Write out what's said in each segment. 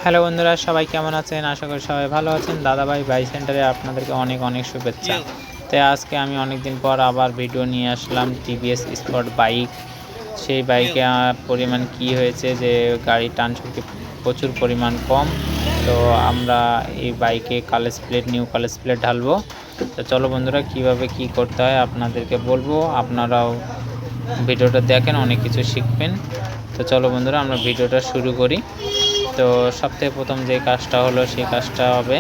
Hello বন্ধুরা, সবাই কেমন আছেন? আশা করি সবাই ভালো আছেন। দাদাভাই বাইক সেন্টারে আপনাদেরকে অনেক অনেক শুভেচ্ছা। তাই আজকে আমি অনেক দিন পর আবার ভিডিও নিয়ে আসলাম টিভিএস স্পট বাইক। সেই বাইকে পরিমাণ কি হয়েছে যে গাড়ির টান শক্তি প্রচুর পরিমাণ কম। তো আমরা এই বাইকে colour plate, new colour plate ঢালবো। তো চলো বন্ধুরা, কিভাবে কি করতে হয় আপনাদেরকে বলবো, আপনারাও ভিডিওটা দেখেন, অনেক কিছু শিখবেন। তো চলো বন্ধুরা, আমরা ভিডিওটা শুরু করি। তো সবথেকে প্রথম যে কাজটা হলো, সেই কাজটা হবে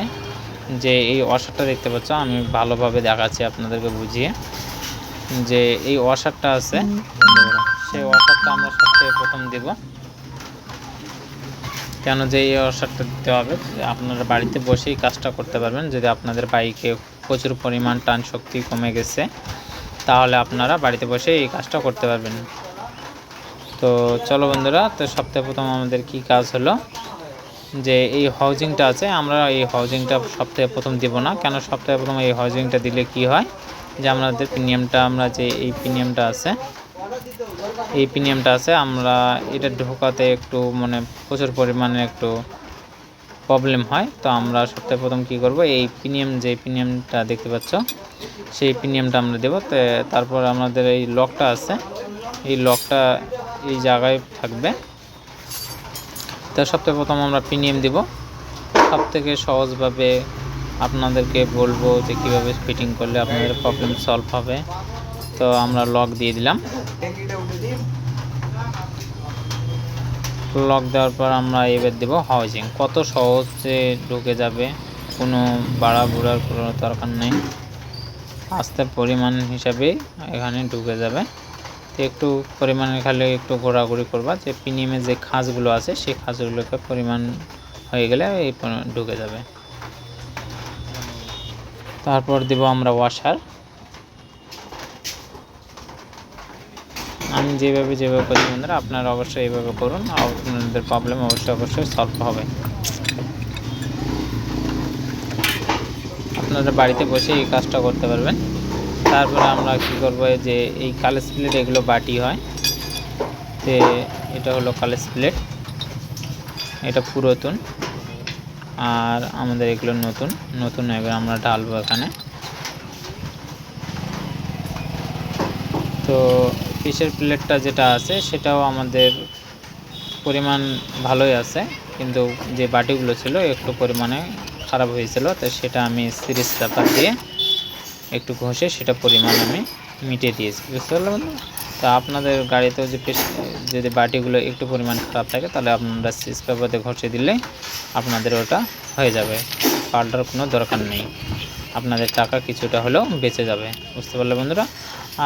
যে এই ওয়াশারটা দেখতে পাচ্ছ, আমি ভালোভাবে দেখাচ্ছি আপনাদেরকে বুঝিয়ে। যে এই ওয়াশারটা আছে, সেই ওয়াশারটা আমরা সবথেকে প্রথম দিব। কেন যে এই ওয়াশারটা দিতে হবে, আপনারা বাড়িতে বসেই কাজটা করতে পারবেন। যদি আপনাদের বাইকে প্রচুর পরিমাণ টান শক্তি কমে গেছে, তাহলে আপনারা বাড়িতে বসে এই কাজটা করতে পারবেন। তো চলো বন্ধুরা, তো সবথেকে প্রথম আমাদের কি কাজ হলো যে এই হাউজিংটা আছে, আমরা এই হাউজিংটা সবথেকে প্রথম দিব না। কেন সবথেকে প্রথম এই হাউজিংটা দিলে কি হয় যে আমাদের প্রিমিয়ামটা, আমরা যে এই প্রিমিয়ামটা আছে, আমরা এটা ঢোকাতে একটু প্রচুর পরিমাণে একটু প্রবলেম হয়। তো আমরা সবথেকে প্রথম কি করব, এই যে প্রিমিয়ামটা দেখতে পাচ্ছ, সেই প্রিমিয়ামটা আমরা দেব। তারপর আমাদের এই লকটা আছে, এই লকটা এই জায়গায় থাকবে। তো সবথেকে প্রথম আমরা প্রিমিয়াম দিব। সবথেকে সহজভাবে আপনাদেরকে বলবো যে কীভাবে ফিটিং করলে আপনাদের প্রবলেম সলভ হবে। তো আমরা লক দিয়ে দিলাম। লক দেওয়ার পর আমরা এবার দেব হাউজিং। কত সহজে ঢুকে যাবে, কোনো বাড়াবুড়ার কোনো দরকার নেই, আস্তে পরিমাণ হিসাবে এখানে ঢুকে যাবে। তো একটু পরিমাণে খালি একটু ঘোরাঘুরি করবা, যে প্রিমিয়ামের যে খাঁজগুলো আছে সেই খাঁজগুলোকে পরিমাণ হয়ে গেলে এই ঢুকে যাবে। তারপর দেব আমরা ওয়াশার। আমি যেভাবে করছি বন্ধুরা, আপনারা অবশ্যই এইভাবে করুন, আপনাদের প্রবলেম অবশ্যই সলভ হবে। আপনারা বাড়িতে বসে এই কাজটা করতে পারবেন। তারপরে আমরা কি করব, যে এই কালার প্লেট, এগুলো বাটি হয়, তো এটা হলো কালার প্লেট, এটা পুরাতন, আর আমাদের এগুলো নতুন। এবার আমরা ঢালবো এখানে। তো ফিশের প্লেটটা যেটা আছে সেটাও আমাদের পরিমাণ ভালোই আছে, কিন্তু যে বাটিগুলো ছিল একটু পরিমাণে খারাপ হয়েছিল। তো সেটা আমি সিরিজ পেপার দিয়ে একটু ঘষে সেটা পরিমাণ আমি মিটিয়ে দিয়েছি, বুঝতে পারলাম। তো আপনাদের গাড়িতেও যদি বাটিগুলো একটু পরিমাণ খারাপ থাকে, তাহলে আপনারা সিরিজ পেপার দিয়ে ঘষে দিলে আপনাদের ওটা হয়ে যাবে, পাল্টার কোনো দরকার নেই। আপনাদের টাকা কিছুটা হলেও বেঁচে যাবে, বুঝতে পারলে বন্ধুরা।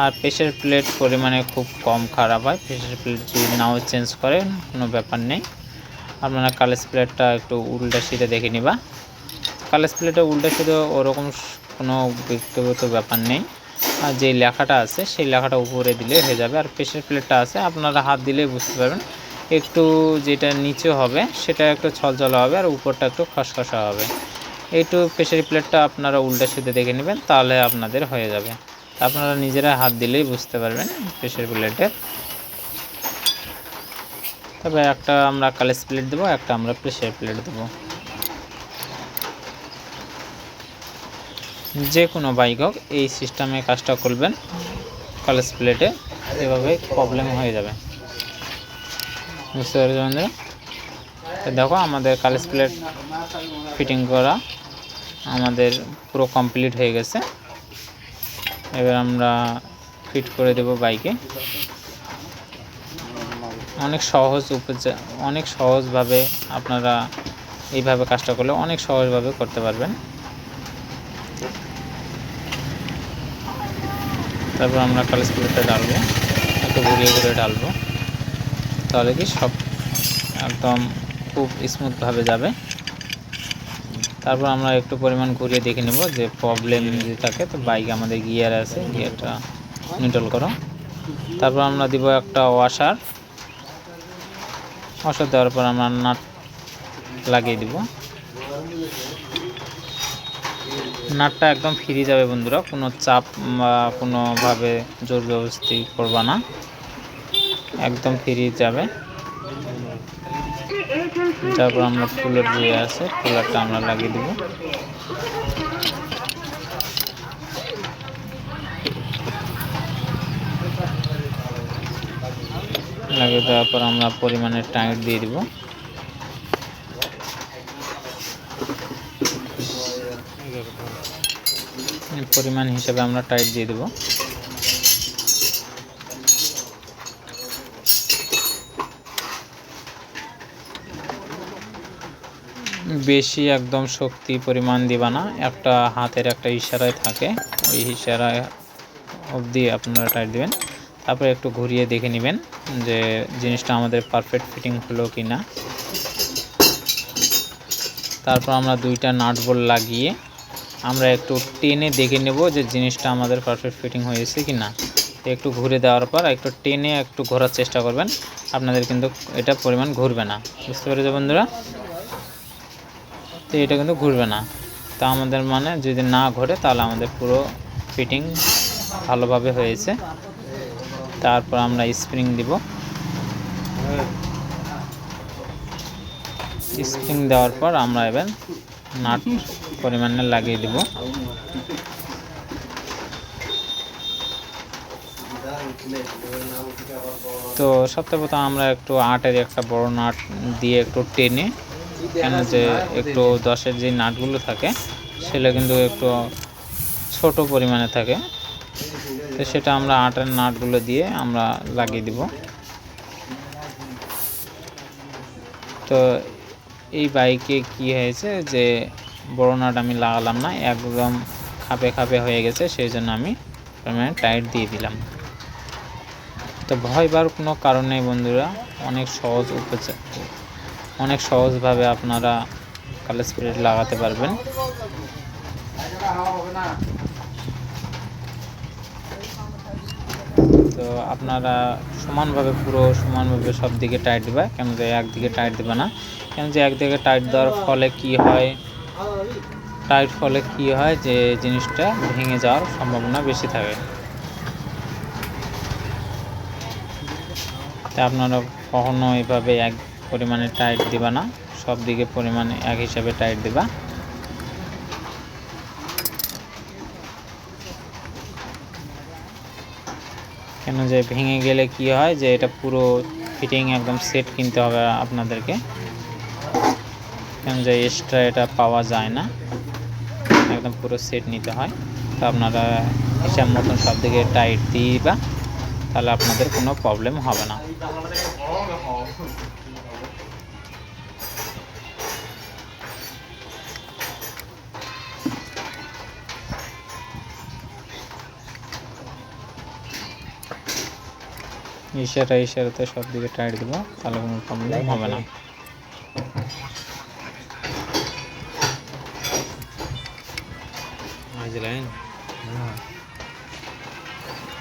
আর প্রেসার প্লেট পরিমাণে খুব কম খারাপ হয়। প্রেসার প্লেট যদি নাও চেঞ্জ করেন, কোনো ব্যাপার নেই। আপনারা কালার প্লেটটা একটু উল্টা সিধে দেখে নিবা। কালার প্লেটে উল্টা সিধে ওরকম কোনো ব্যক্তিগত ব্যাপার নেই। আর যেই লেখাটা আছে সেই লেখাটা উপরে দিলে হয়ে যাবে। আর প্রেসার প্লেটটা আছে, আপনারা হাত দিলেই বুঝতে পারবেন, একটু যেটা নিচে হবে সেটা একটু ছলছলা হবে, আর উপরটা একটু খসখসা হবে। একটু প্রেসার প্লেটটা আপনারা উল্টা সিধে দেখে নেবেন, তাহলে আপনাদের হয়ে যাবে। আপনারা নিজেরা হাত দিলেই বুঝতে পারবেন প্রেসার প্লেটের। তবে একটা আমরা কালার প্লেট দেবো, একটা আমরা প্রেসার প্লেট দেবো। যে কোনো বাইক হোক এই সিস্টেমে কাজটা করবেন, কালার প্লেটে এভাবে প্রবলেম হয়ে যাবে, বুঝতে পারছি বন্ধুরা। দেখো আমাদের কালার প্লেট ফিটিং করা আমাদের পুরো কমপ্লিট হয়ে গেছে। এবার আমরা ফিট করে দেব বাইকে। অনেক সহজভাবে আপনারা এইভাবে কাজটা করলে অনেক সহজভাবে করতে পারবেন। তারপর আমরা কালার প্লেটটা ঢালবো, একটু ঘুরিয়ে ঢালবো, তাহলে কি সব একদম খুব স্মুথভাবে যাবে। তারপর আমরা একটু পরিমাণ ঘুরিয়ে দেখে নেব যে প্রবলেম যদি থাকে। তো বাইকে আমাদের গিয়ার আছে, গিয়ারটা নিউট্রাল করো। তারপর আমরা দিব একটা ওয়াশার দেওয়ার পর আমরা নাট লাগিয়ে দিব। নাটটা একদম ফ্রি যাবে বন্ধুরা, কোনো চাপ বা কোনোভাবে জোর জবরদস্তি করবা না, একদম ফ্রি যাবে। তারপর আমরা ফুলের যে আছে ফুলারটা আমরা লাগিয়ে দেব। লাগিয়ে দেওয়ার পর আমরা পরিমাণে টাইট দিয়ে দিব। পরিমাণ হিসাবে আমরা টাইট দিয়ে দেব। বেশি একদম শক্তি পরিমাণ দিবা না, একটা হাতের একটা ইশারায় থাকে, ওই ইশারায় অবধি আপনারা টাইট দিবেন। তারপরে একটু ঘুরিয়ে দেখে নেবেন যে জিনিসটা আমাদের পারফেক্ট ফিটিং হলো কি না। তারপর আমরা দুইটা নাট বোল্ট লাগিয়ে আমরা একটু টেনে দেখে নেব যে জিনিসটা আমাদের পারফেক্ট ফিটিং হয়েছে কি না। একটু ঘুরে দেওয়ার পর একটু টেনে একটু ঘোরার চেষ্টা করবেন, আপনাদের কিন্তু এটা পরিমাণ ঘুরবে না। বুঝতে পেরেছো বন্ধুরা? তো এটা কিন্তু ঘুরবে না। তা আমাদের মানে যদি না ঘোরে তাহলে আমাদের পুরো ফিটিং ভালোভাবে হয়েছে। তারপর আমরা স্প্রিং দিব। স্প্রিং দেওয়ার পর আমরা এবার নাট পরিমাণে লাগিয়ে দিব। তো সবথেকে প্রথম আমরা একটু আটের একটা বড় নাট দিয়ে একটু টেনে, কেন যে একটু 10-এর যে নাটগুলো থাকে সেটা কিন্তু একটু ছোট পরিমাণে থাকে, তো সেটা আমরা আটের নাটগুলো দিয়ে আমরা লাগিয়ে দিব। তো এই বাইকে কি হয়েছে যে বড় নাট আমি লাগালাম না, একদম খাপে খাপে হয়ে গেছে, সেই জন্য আমি পরিমাণে টাইট দিয়ে দিলাম। তো ভয় পাওয়ার কোনো কারণ নেই বন্ধুরা, অনেক সহজভাবে আপনারা কালার স্প্রে লাগাতে পারবেন। তো আপনারা সমানভাবে সব দিকে টাইট দিবা, কেন যে একদিকে টাইট দেবে না, কেন যে একদিকে টাইট দেওয়ার ফলে কি হয় যে জিনিসটা ভেঙে যাওয়ার সম্ভাবনা বেশি থাকে। তা আপনারা কখনো এভাবে এক পরিমাণে টাইট দিবা না, সব দিকে পরিমাণে এক হিসাবে টাইট দিবা। কেন যে ভেঙে গেলে কি হয় যে এটা পুরো ফিটিং একদম সেট কিনতে হবে আপনাদেরকে, কেন যে এক্সট্রা এটা পাওয়া যায় না, একদম পুরো সেট নিতে হয়। তো আপনারা হিসাব মতন সব দিকে টাইট দিবা, তাহলে আপনাদের কোনো প্রবলেম হবে না। ইশারাতে সব দিকে টাইট দেবো, তাহলে কোনো প্রবলেম হবে না।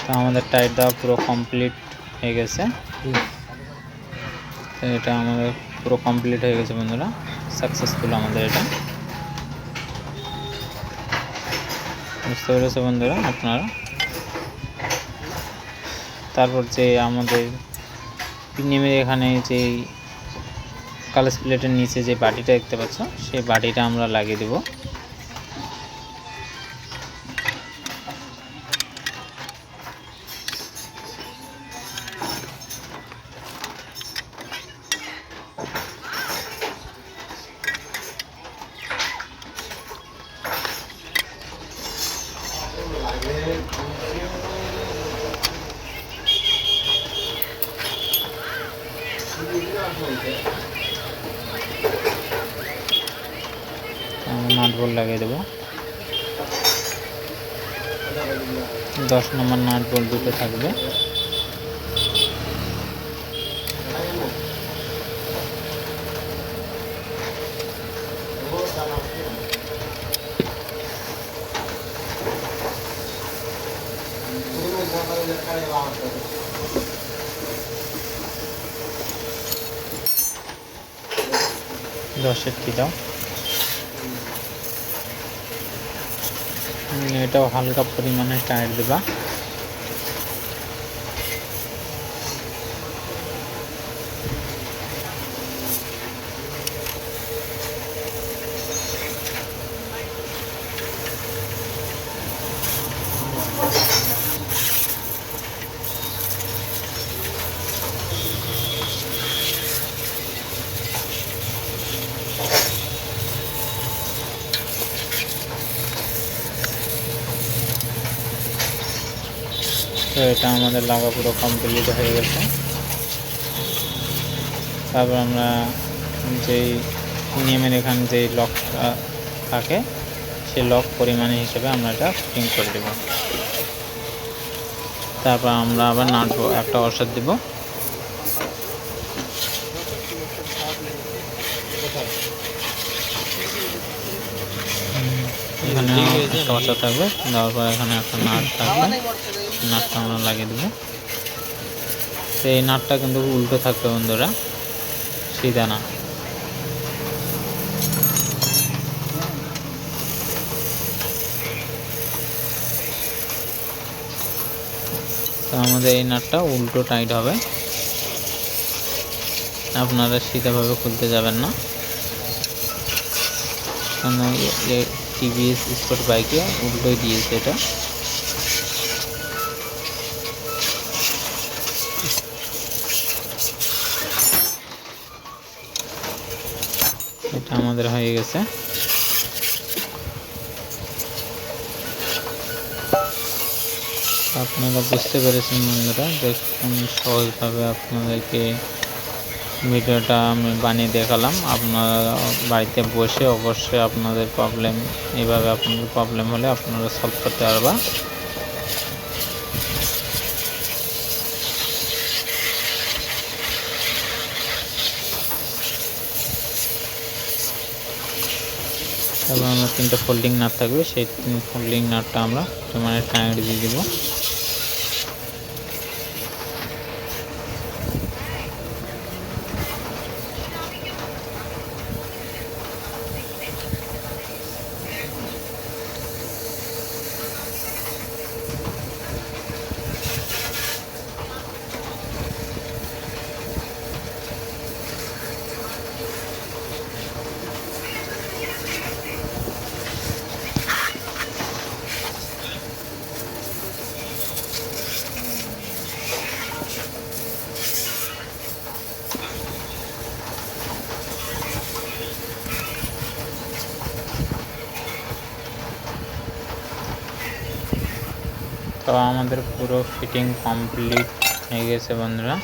তো আমাদের টাইট দেওয়া পুরো কমপ্লিট হয়ে গেছে। তো এটা আমাদের পুরো কমপ্লিট হয়ে গেছে বন্ধুরা, সাকসেসফুল আমাদের এটা। বুঝতে পেরেছে বন্ধুরা আপনারা? তারপর যে আমাদের পিনিমের এখানে যে কালার প্লেটের নিচে যে বাটিটা দেখতে পাচ্ছ, সেই বাটিটা আমরা লাগিয়ে দেব। নাট বোল্ট লাগিয়ে দেবো। 10 নম্বর নাট বোল্ট দুটো থাকবে। দশের কি দাও, এটাও হালকা পরিমাণে টাইট দেবা। তো এটা আমাদের লাগা পুরো কমপ্লিট হয়ে গেছে। তারপর আমরা যেই নিয়মের এখানে যেই লকটা থাকে সেই লক পরিমাণে হিসেবে আমরা এটা ফিটিং করে দেব। তারপর আমরা আবার নাট একটা ওষুধ দেব। এখানে একটা ওষুধ থাকবে, দেওয়ার পর এখানে একটা নাট থাকবে, নাটটা আমরা লাগিয়ে দেবো। তো এই নাটটা কিন্তু উল্টো থাকবে বন্ধুরা, সিধা না। তো আমাদের এই নাটটা উল্টো টাইট হবে, আপনারা সিধাভাবে খুলতে যাবেন না, কারণ টিভিএস স্পোর্ট বাইকে উল্টোই দিয়েছে এটা। এটা আমাদের হয়ে গেছে। আপনারা বুঝতে পেরেছেন বন্ধুরা, দেখুন সহজভাবে আপনাদেরকে ভিডিওটা আমি বানিয়ে দেখালাম। আপনারা বাড়িতে বসে অবশ্যই আপনাদের প্রবলেম এইভাবে আপনাদের প্রবলেম হলে আপনারা সলভ করতে পারবা। তারপর আমরা 3টা ফোল্ডিং নাট থাকবে, সেই ফোল্ডিং নাটটা আমরা মানে টাইট দিয়ে দেবো। তো আমাদের পুরো ফিটিং কমপ্লিট হয়ে গেছে বন্ধুরা।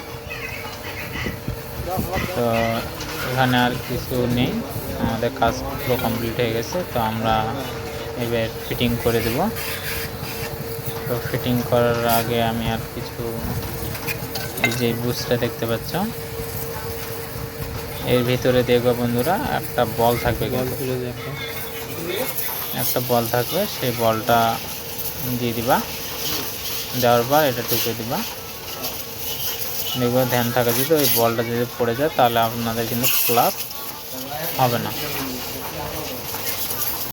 তো এখানে আর কিছু নেই, আমাদের কাজ পুরো কমপ্লিট হয়ে গেছে। তো আমরা এবার ফিটিং করে দেব। তো ফিটিং করার আগে আমি আর কিছু, এই যে বুশটা দেখতে পাচ্ছ এর ভিতরে দেখবো বন্ধুরা একটা বল থাকবে, একটা বল থাকবে, সেই বলটা দিয়ে দিবা। দেওয়ার পর এটা ঢুকে দিবা। দেখবো ধ্যান থাকা যদি ওই বলটা যদি পড়ে যায় তাহলে আপনাদের কিন্তু ক্লাস হবে না।